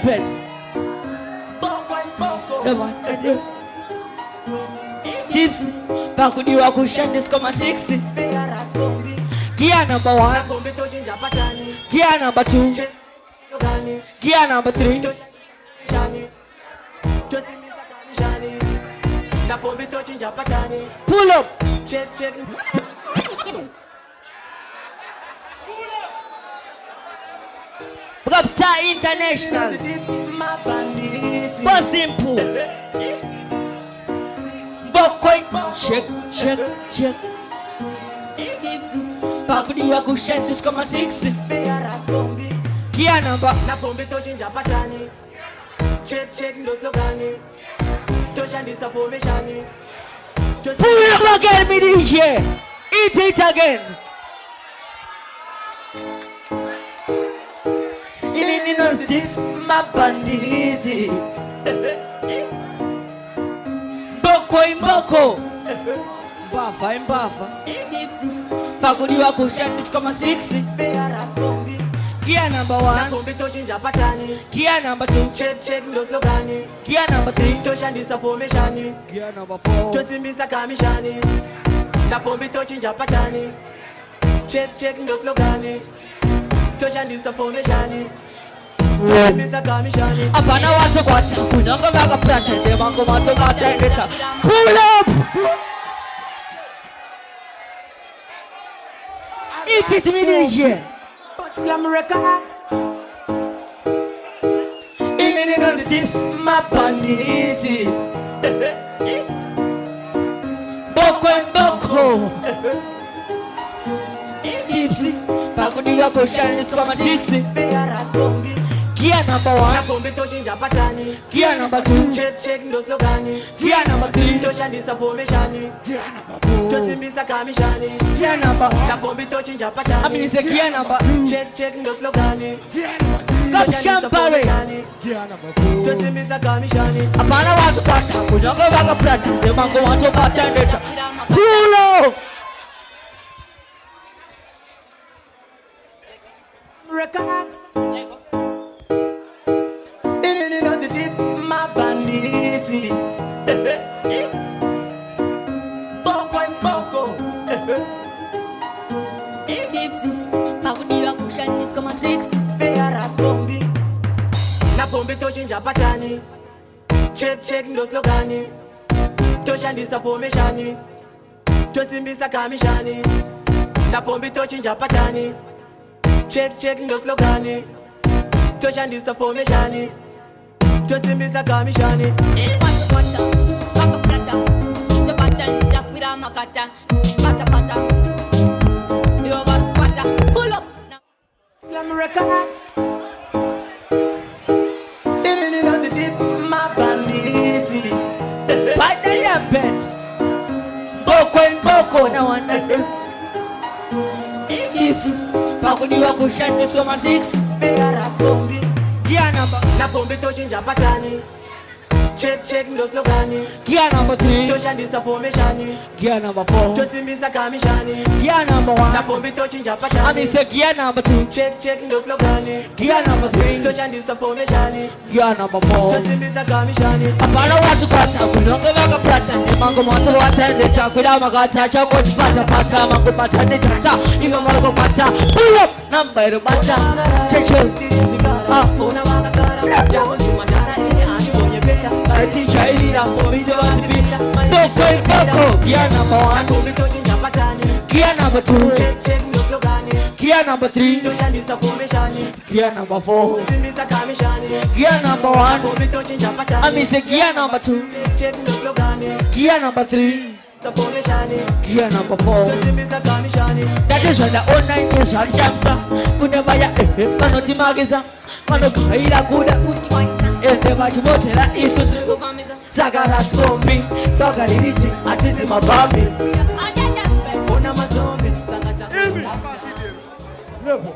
pets. Chips, Bakudi Wakushan is come at 6. Gear number 1, gear number 2, gear number 3. Pull up. Check. Rapta International. But simple. But quick. Check. Tips. Bakudi Wakushan is come at 6. Gear number. Check no slogani. Pull it up again, me DJ. Eat it again. In those tips, my banditi. Boko. Bafa. Tipsy. Bakudi Wakushan is come at 6. Gear number 1, gear number 2, check no slogani. Gear number 3, toshan this formation. Gear number 4, tosimisa kamishani. Na pombi touching japatani. Check no slogani. Toshan this formation. Tosimisa kamishani. Apana watu kwata kunyonga baga pretende mango mato matendeta. Pull up. It me DJ. Slam records. In the tips, my banditi. Boko. Tipsy. Bakudi Wakushan is come at 6. Gear number 1, gear number 2, check no slogani. Gear number 3, toshan this formation. Gear number 4, tosimisa kamishani. Gear number, na pombi touching japatani. I mean say gear number, check no slogani. Gear number 3, toshan this formation. Gear number 4, tosimisa kamishani. Apana watu kwata kunyonga baga pretende mango mato matendeta. Pull up. Records. The tips, my banditi. Boko. Tipsy. Bakudi Wakushan is come at 6. Fearas bombi. Na bombi touching japatani. Check no slogani. Toshan this formation. Tosimbisa kamishani. Na bombi touching japatani. Check no slogani. Toshan this formation. Tosimisa kamishani. Pata, baka prata. Japata, jakwira makata. Pata. Yo baru pata. Pull up. Slam records. In the tips, my banditi. Fight the rampant. Boko na wanda. Tips. Bakudi Wakushan is come at 6. Fearas bombi. Gear number, na pombi touching japatani. Check no slogani. Gear number 3, toshan this formation. Gear number 4, tosimbisa kamishani. Gear number 1, na pombi touching japatani. I mean say gear number 2, check no slogani. Gear number 3, toshan this formation. Gear number 4, tosimbisa kamishani. Apana watu kwata kunyonga baga pretende mango mato matendeta. Kwila magata chako pata mango matendeta. Iva margo pata. Pull up number bata. Check. Una magasara, jago ni mandara ini ani bonye pera. Arti chairi na pombi de watipira. Boko. Gear number 1, pombi touching japatani. Gear number 2, check no slogani. Gear number 3, toshan this formation. Gear number 4, simbisa kamishani. Gear number 1, pombi touching japatani. I mean say gear number 2, check no slogani. Gear number 3, gear number 4. That is when the online is on Shamsa. Kunebaya kanoti magiza. Mano kaira kuda. Ende machimotela isu. Sagaras bombi. Sogaririti atizi mabambi. Ona mazombi. Sangata. Level.